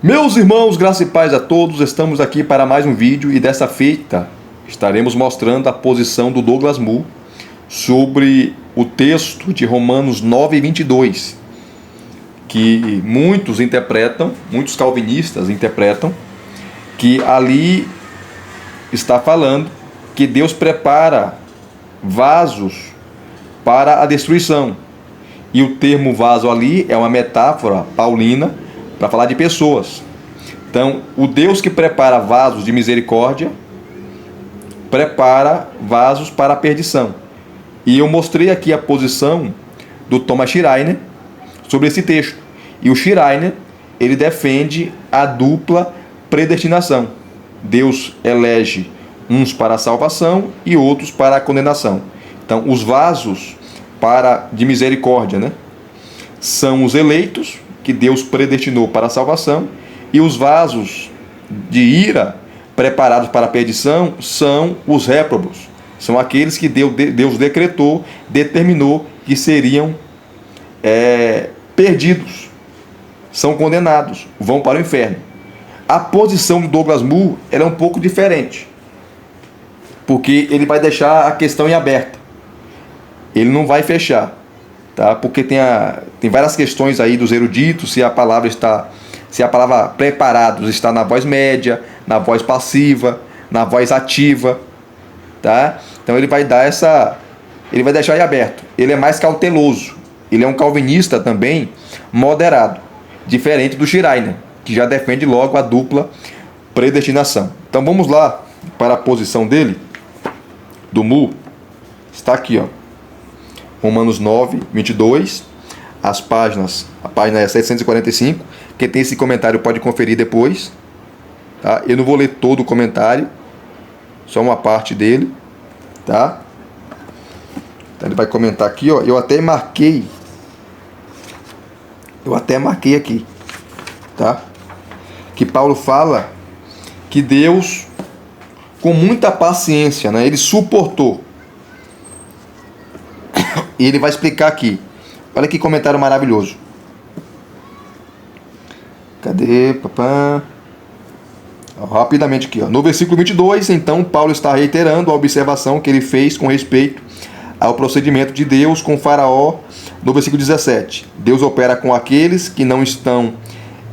Meus irmãos, graça e paz a todos, estamos aqui para mais um vídeo e dessa feita estaremos mostrando a posição do Douglas Moo sobre o texto de Romanos 9:22, que muitos calvinistas interpretam que ali está falando que Deus prepara vasos para a destruição. E o termo vaso ali é uma metáfora paulina para falar de pessoas. Então, o Deus que prepara vasos de misericórdia, prepara vasos para a perdição. E eu mostrei aqui a posição do Thomas Schreiner sobre esse texto. E o Schreiner, ele defende a dupla predestinação. Deus elege uns para a salvação e outros para a condenação. Então, os vasos de misericórdia, são os eleitos, que Deus predestinou para a salvação, e os vasos de ira preparados para a perdição são os réprobos. São aqueles que Deus determinou que seriam perdidos, são condenados, vão para o inferno. A posição do Douglas Moo é um pouco diferente, porque ele vai deixar a questão em aberto. Ele não vai fechar, tá? Porque tem várias questões aí dos eruditos, se a palavra preparados está na voz média, na voz passiva, na voz ativa, tá? Então ele vai deixar em aberto. Ele é mais cauteloso. Ele é um calvinista também moderado, diferente do Schreiner, que já defende logo a dupla predestinação. Então vamos lá para a posição dele, do Moo. Está aqui, ó. Romanos 9:22, a página é 745. Quem tem esse comentário pode conferir depois, tá? Eu não vou ler todo o comentário, só uma parte dele, tá? Então ele vai comentar aqui, ó. Eu até marquei aqui, tá? Que Paulo fala que Deus, com muita paciência, ele suportou. E ele vai explicar aqui. Olha que comentário maravilhoso. Cadê, papá? Rapidamente aqui, ó. No versículo 22, então, Paulo está reiterando a observação que ele fez com respeito ao procedimento de Deus com Faraó no versículo 17. Deus opera com aqueles que não estão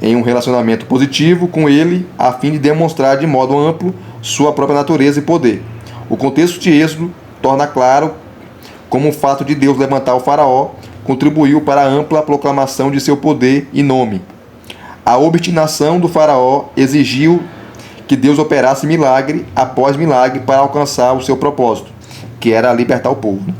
em um relacionamento positivo com ele, a fim de demonstrar de modo amplo sua própria natureza e poder. O contexto de Êxodo torna claro como o fato de Deus levantar o Faraó contribuiu para a ampla proclamação de seu poder e nome. A obstinação do Faraó exigiu que Deus operasse milagre após milagre para alcançar o seu propósito, que era libertar o povo.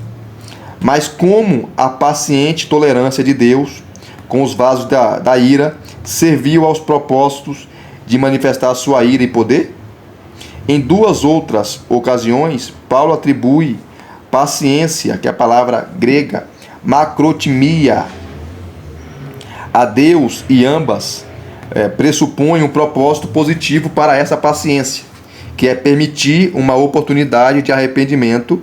Mas como a paciente tolerância de Deus com os vasos da ira serviu aos propósitos de manifestar sua ira e poder? Em duas outras ocasiões, Paulo atribui paciência, que é a palavra grega, macrotimia, a Deus, e ambas pressupõem um propósito positivo para essa paciência, que é permitir uma oportunidade de arrependimento,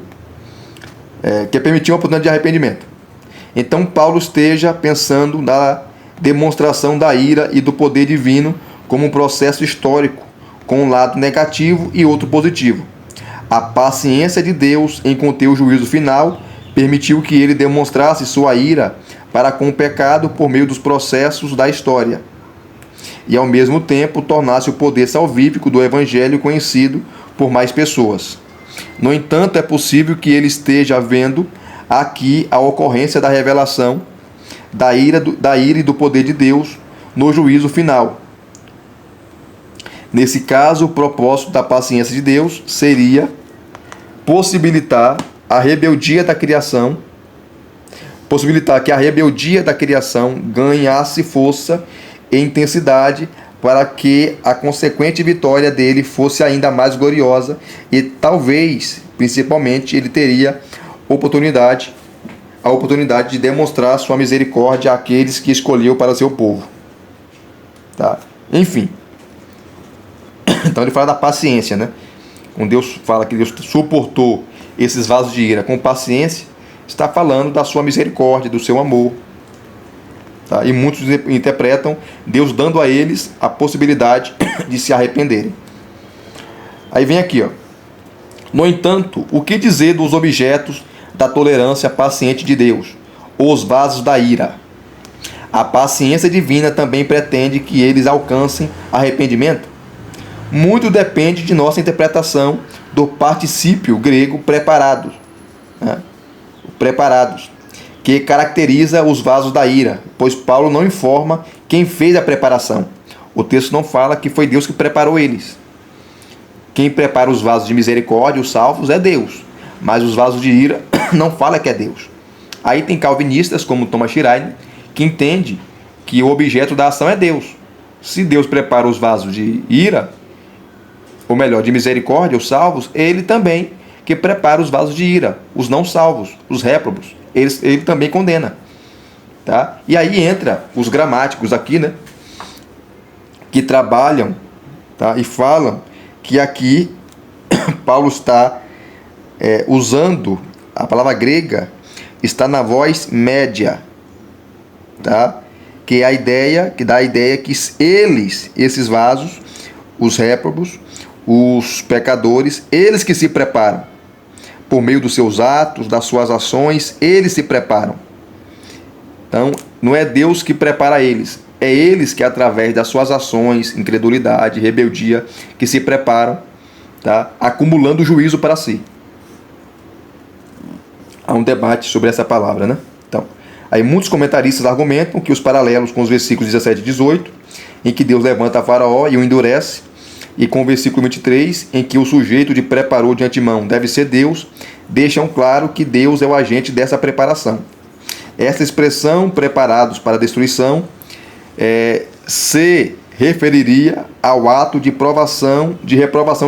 Então Paulo esteja pensando na demonstração da ira e do poder divino como um processo histórico, com um lado negativo e outro positivo. A paciência de Deus em conter o juízo final permitiu que ele demonstrasse sua ira para com o pecado por meio dos processos da história e, ao mesmo tempo, tornasse o poder salvífico do Evangelho conhecido por mais pessoas. No entanto, é possível que ele esteja vendo aqui a ocorrência da revelação da ira e do poder de Deus no juízo final. Nesse caso, o propósito da paciência de Deus seria possibilitar que a rebeldia da criação ganhasse força e intensidade para que a consequente vitória dele fosse ainda mais gloriosa e talvez, principalmente, ele teria a oportunidade de demonstrar sua misericórdia àqueles que escolheu para seu povo. Tá? Enfim. Então ele fala da paciência, Quando Deus fala que Deus suportou esses vasos de ira com paciência, está falando da sua misericórdia, do seu amor. Tá? E muitos interpretam Deus dando a eles a possibilidade de se arrependerem. Aí vem aqui, ó. No entanto, o que dizer dos objetos da tolerância paciente de Deus, os vasos da ira? A paciência divina também pretende que eles alcancem arrependimento? Muito depende de nossa interpretação do particípio grego preparados, né? Preparados, que caracteriza os vasos da ira, pois Paulo não informa quem fez a preparação. O texto não fala que foi Deus que preparou eles. Quem prepara os vasos de misericórdia, os salvos, é Deus. Mas os vasos de ira não fala que é Deus. Aí tem calvinistas, como Thomas Schreiner, que entende que o objeto da ação é Deus. Se Deus prepara os vasos de ira, ou melhor, de misericórdia, os salvos, ele também que prepara os vasos de ira, os não salvos, os réprobos. Ele também condena. Tá? E aí entra os gramáticos aqui, né? Que trabalham, tá? E falam que aqui Paulo está usando a palavra grega, está na voz média, tá? Que é a ideia, que dá a ideia que eles, esses vasos, os réprobos, os pecadores, eles que se preparam. Por meio dos seus atos, das suas ações, eles se preparam. Então, não é Deus que prepara eles, é eles que, através das suas ações, incredulidade, rebeldia, que se preparam, tá? Acumulando juízo para si. Há um debate sobre essa palavra, né? Então, aí muitos comentaristas argumentam que os paralelos com os versículos 17 e 18, em que Deus levanta Faraó e o endurece, e com o versículo 23, em que o sujeito de preparou de antemão deve ser Deus, deixam claro que Deus é o agente dessa preparação. Essa expressão, preparados para a destruição, se referiria ao ato de reprovação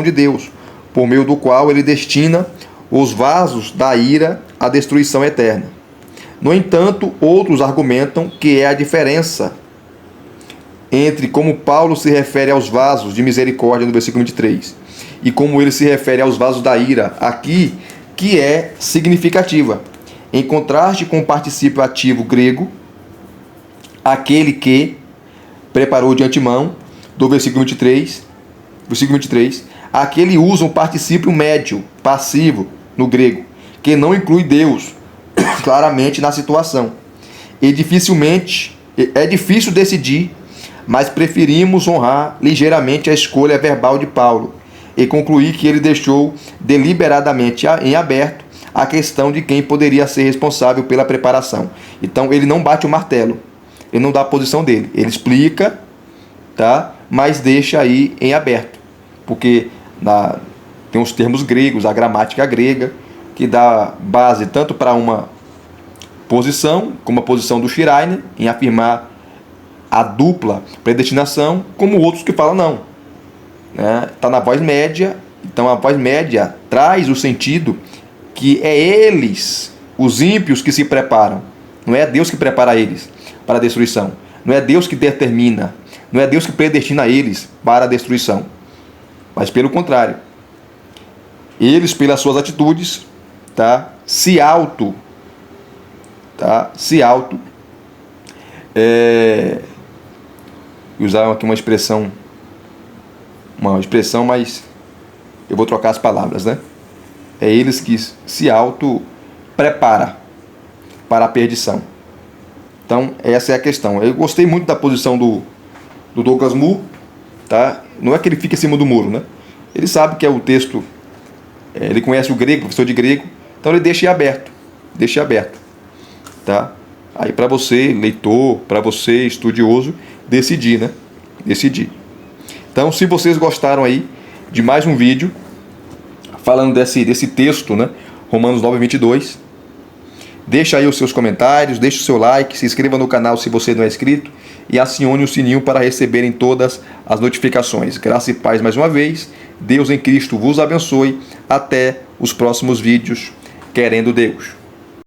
de Deus, por meio do qual ele destina os vasos da ira à destruição eterna. No entanto, outros argumentam que é a diferença entre como Paulo se refere aos vasos de misericórdia no versículo 23 e como ele se refere aos vasos da ira aqui, que é significativa. Em contraste com o particípio ativo grego, aquele que preparou de antemão, do versículo 23, aqui ele usa um particípio médio, passivo, no grego, que não inclui Deus claramente na situação. E é difícil decidir, mas preferimos honrar ligeiramente a escolha verbal de Paulo e concluir que ele deixou deliberadamente em aberto a questão de quem poderia ser responsável pela preparação. Então ele não bate o martelo, ele não dá a posição dele, ele explica, tá? Mas deixa aí em aberto, porque tem os termos gregos, a gramática grega, que dá base tanto para uma posição, como a posição do Schreiner, em afirmar a dupla predestinação, como outros que falam não. Está na voz média, então a voz média traz o sentido que é eles, os ímpios, que se preparam. Não é Deus que prepara eles para a destruição. Não é Deus que determina, não é Deus que predestina eles para a destruição. Mas pelo contrário, eles, pelas suas atitudes, se usaram aqui uma expressão, mas eu vou trocar as palavras, né? É eles que se auto-prepara para a perdição. Então, essa é a questão. Eu gostei muito da posição do Douglas Moo, tá? Não é que ele fique em cima do muro, né? Ele sabe que é o texto, ele conhece o grego, professor de grego, então ele deixa aberto, tá? Aí para você, leitor, para você, estudioso, decidir, né? Então, se vocês gostaram aí de mais um vídeo falando desse texto, né? Romanos 9:22, deixa aí os seus comentários, deixa o seu like, se inscreva no canal se você não é inscrito e acione o sininho para receberem todas as notificações. Graça e paz mais uma vez. Deus em Cristo vos abençoe. Até os próximos vídeos, querendo Deus.